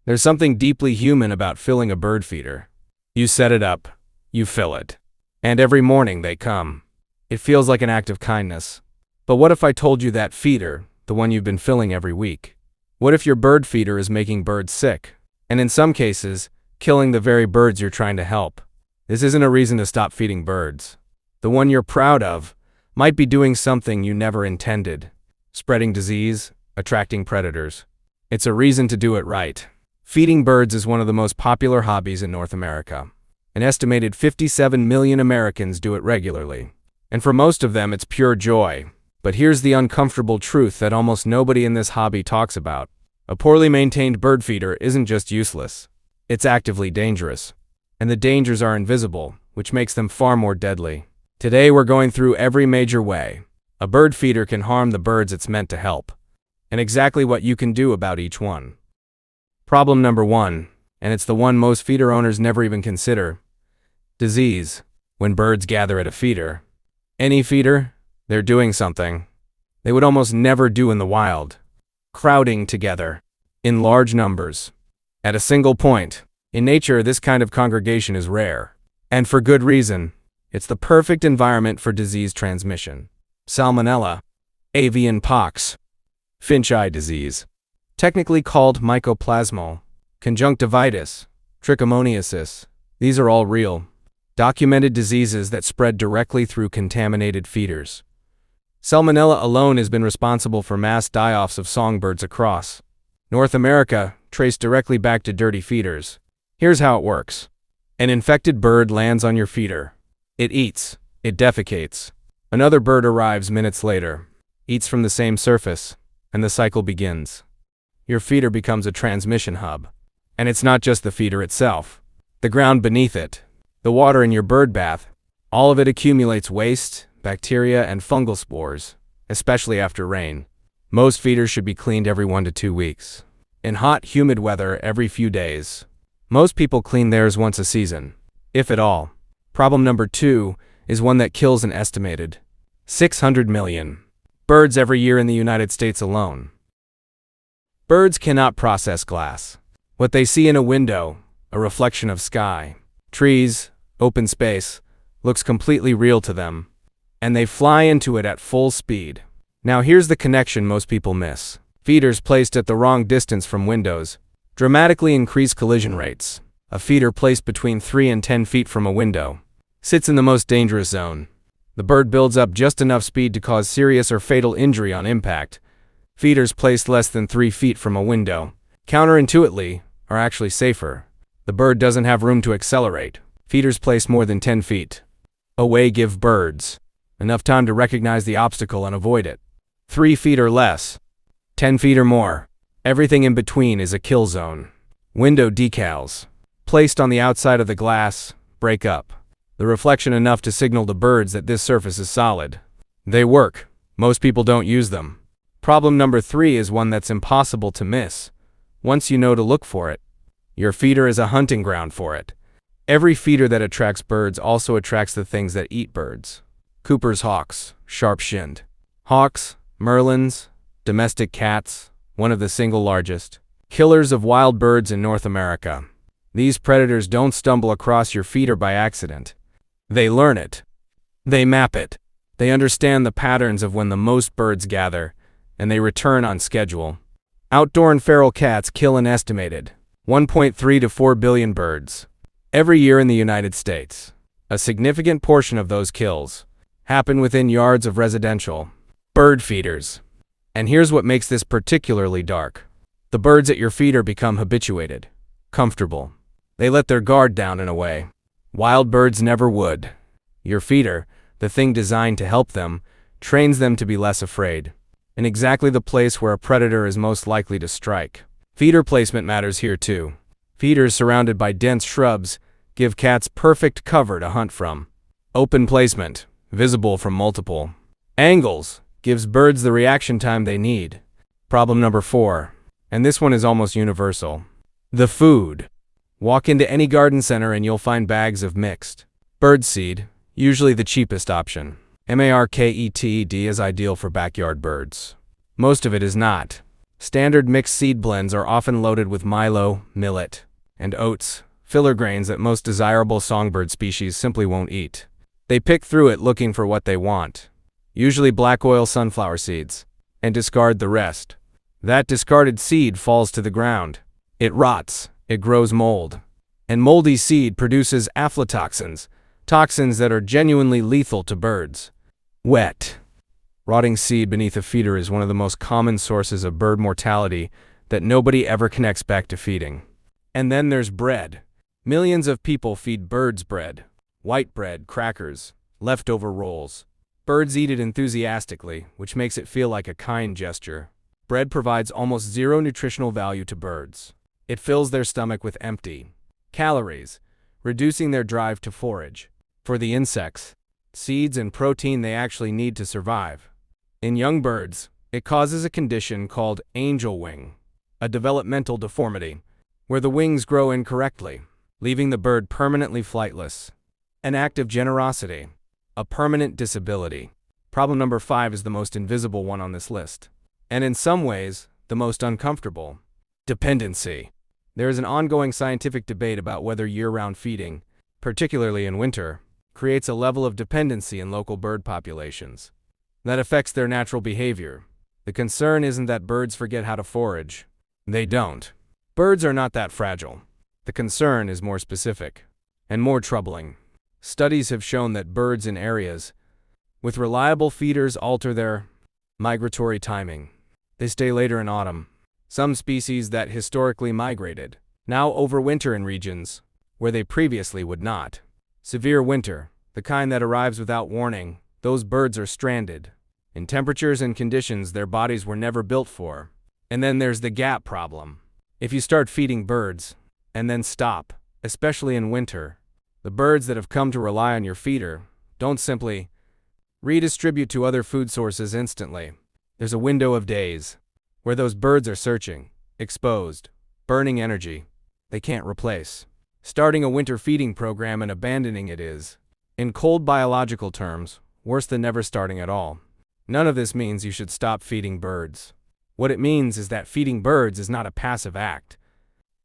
There's something deeply human about filling a bird feeder. You set it up, you fill it. And every morning they come. It feels like an act of kindness. But what if I told you that feeder, the one you've been filling every week? What if your bird feeder is making birds sick? And in some cases, killing the very birds you're trying to help. This isn't a reason to stop feeding birds. The one you're proud of might be doing something you never intended. Spreading disease, attracting predators. It's a reason to do it right. Feeding birds is one of the most popular hobbies in North America. An estimated 57 million Americans do it regularly. And for most of them, it's pure joy. But here's the uncomfortable truth that almost nobody in this hobby talks about. A poorly maintained bird feeder isn't just useless. It's actively dangerous. And the dangers are invisible, which makes them far more deadly. Today we're going through every major way a bird feeder can harm the birds it's meant to help, and exactly what you can do about each one. Problem number 1, and it's the one most feeder owners never even consider. Disease. When birds gather at a feeder, any feeder, they're doing something they would almost never do in the wild. Crowding together, in large numbers, at a single point. In nature, this kind of congregation is rare. And for good reason. It's the perfect environment for disease transmission. Salmonella, avian pox, finch eye disease, technically called mycoplasmal, conjunctivitis, trichomoniasis. These are all real, documented diseases that spread directly through contaminated feeders. Salmonella alone has been responsible for mass die-offs of songbirds across North America, traced directly back to dirty feeders. Here's how it works. An infected bird lands on your feeder. It eats. It defecates. Another bird arrives minutes later, eats from the same surface, and the cycle begins. Your feeder becomes a transmission hub. And it's not just the feeder itself. The ground beneath it, the water in your bird bath, all of it accumulates waste, bacteria, and fungal spores, especially after rain. Most feeders should be cleaned every 1 to 2 weeks. In hot, humid weather, every few days. Most people clean theirs once a season, if at all. Problem number 2 is one that kills an estimated 600 million birds every year in the United States alone. Birds cannot process glass. What they see in a window, a reflection of sky, trees, open space, looks completely real to them, and they fly into it at full speed. Now here's the connection most people miss. Feeders placed at the wrong distance from windows dramatically increase collision rates. A feeder placed between 3 and 10 feet from a window sits in the most dangerous zone. The bird builds up just enough speed to cause serious or fatal injury on impact. Feeders placed less than 3 feet from a window, counterintuitively, are actually safer. The bird doesn't have room to accelerate. Feeders placed more than 10 feet away give birds enough time to recognize the obstacle and avoid it. 3 feet or less, 10 feet or more, everything in between is a kill zone. Window decals, placed on the outside of the glass, break up the reflection enough to signal to birds that this surface is solid. They work. Most people don't use them. Problem number 3 is one that's impossible to miss. Once you know to look for it, your feeder is a hunting ground for it. Every feeder that attracts birds also attracts the things that eat birds. Cooper's hawks, sharp-shinned. Hawks, merlins, domestic cats, one of the single largest killers of wild birds in North America. These predators don't stumble across your feeder by accident. They learn it. They map it. They understand the patterns of when the most birds gather, and they return on schedule. Outdoor and feral cats kill an estimated 1.3 to 4 billion birds every year in the United States. A significant portion of those kills happen within yards of residential bird feeders. And here's what makes this particularly dark. The birds at your feeder become habituated, comfortable. They let their guard down in a way wild birds never would. Your feeder, the thing designed to help them, trains them to be less afraid, in exactly the place where a predator is most likely to strike. Feeder placement matters here too. Feeders surrounded by dense shrubs give cats perfect cover to hunt from. Open placement, visible from multiple angles, gives birds the reaction time they need. Problem number 4, and this one is almost universal. The food. Walk into any garden center and you'll find bags of mixed birdseed, usually the cheapest option. Marketed is ideal for backyard birds. Most of it is not. Standard mixed seed blends are often loaded with milo, millet, and oats, filler grains that most desirable songbird species simply won't eat. They pick through it looking for what they want, usually black oil sunflower seeds, and discard the rest. That discarded seed falls to the ground. It rots, it grows mold. And moldy seed produces aflatoxins, toxins that are genuinely lethal to birds. Wet. Rotting seed beneath a feeder is one of the most common sources of bird mortality that nobody ever connects back to feeding. And then there's bread. Millions of people feed birds bread. White bread, crackers, leftover rolls. Birds eat it enthusiastically, which makes it feel like a kind gesture. Bread provides almost zero nutritional value to birds. It fills their stomach with empty calories, reducing their drive to forage. For the insects, seeds and protein they actually need to survive. In young birds, it causes a condition called angel wing, a developmental deformity, where the wings grow incorrectly, leaving the bird permanently flightless. An act of generosity, a permanent disability. Problem number 5 is the most invisible one on this list, and in some ways, the most uncomfortable. Dependency. There is an ongoing scientific debate about whether year-round feeding, particularly in winter, creates a level of dependency in local bird populations that affects their natural behavior. The concern isn't that birds forget how to forage. They don't. Birds are not that fragile. The concern is more specific and more troubling. Studies have shown that birds in areas with reliable feeders alter their migratory timing. They stay later in autumn. Some species that historically migrated now overwinter in regions where they previously would not. Severe winter, the kind that arrives without warning, those birds are stranded in temperatures and conditions their bodies were never built for. And then there's the gap problem. If you start feeding birds and then stop, especially in winter, the birds that have come to rely on your feeder don't simply redistribute to other food sources instantly. There's a window of days where those birds are searching, exposed, burning energy they can't replace. Starting a winter feeding program and abandoning it is, in cold biological terms, worse than never starting at all. None of this means you should stop feeding birds. What it means is that feeding birds is not a passive act.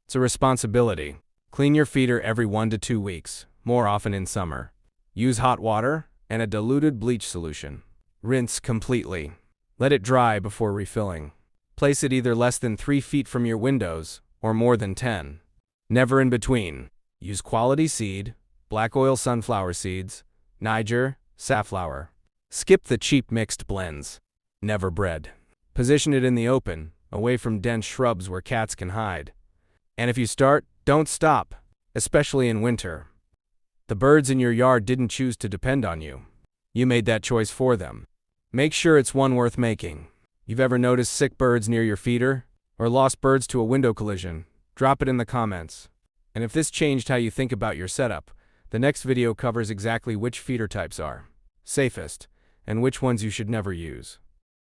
It's a responsibility. Clean your feeder every 1 to 2 weeks, more often in summer. Use hot water and a diluted bleach solution. Rinse completely. Let it dry before refilling. Place it either less than 3 feet from your windows or more than 10. Never in between. Use quality seed, black oil sunflower seeds, Niger, safflower. Skip the cheap mixed blends. Never bread. Position it in the open, away from dense shrubs where cats can hide. And if you start, don't stop, especially in winter. The birds in your yard didn't choose to depend on you. You made that choice for them. Make sure it's one worth making. You've ever noticed sick birds near your feeder? Or lost birds to a window collision? Drop it in the comments. And if this changed how you think about your setup, the next video covers exactly which feeder types are safest and which ones you should never use.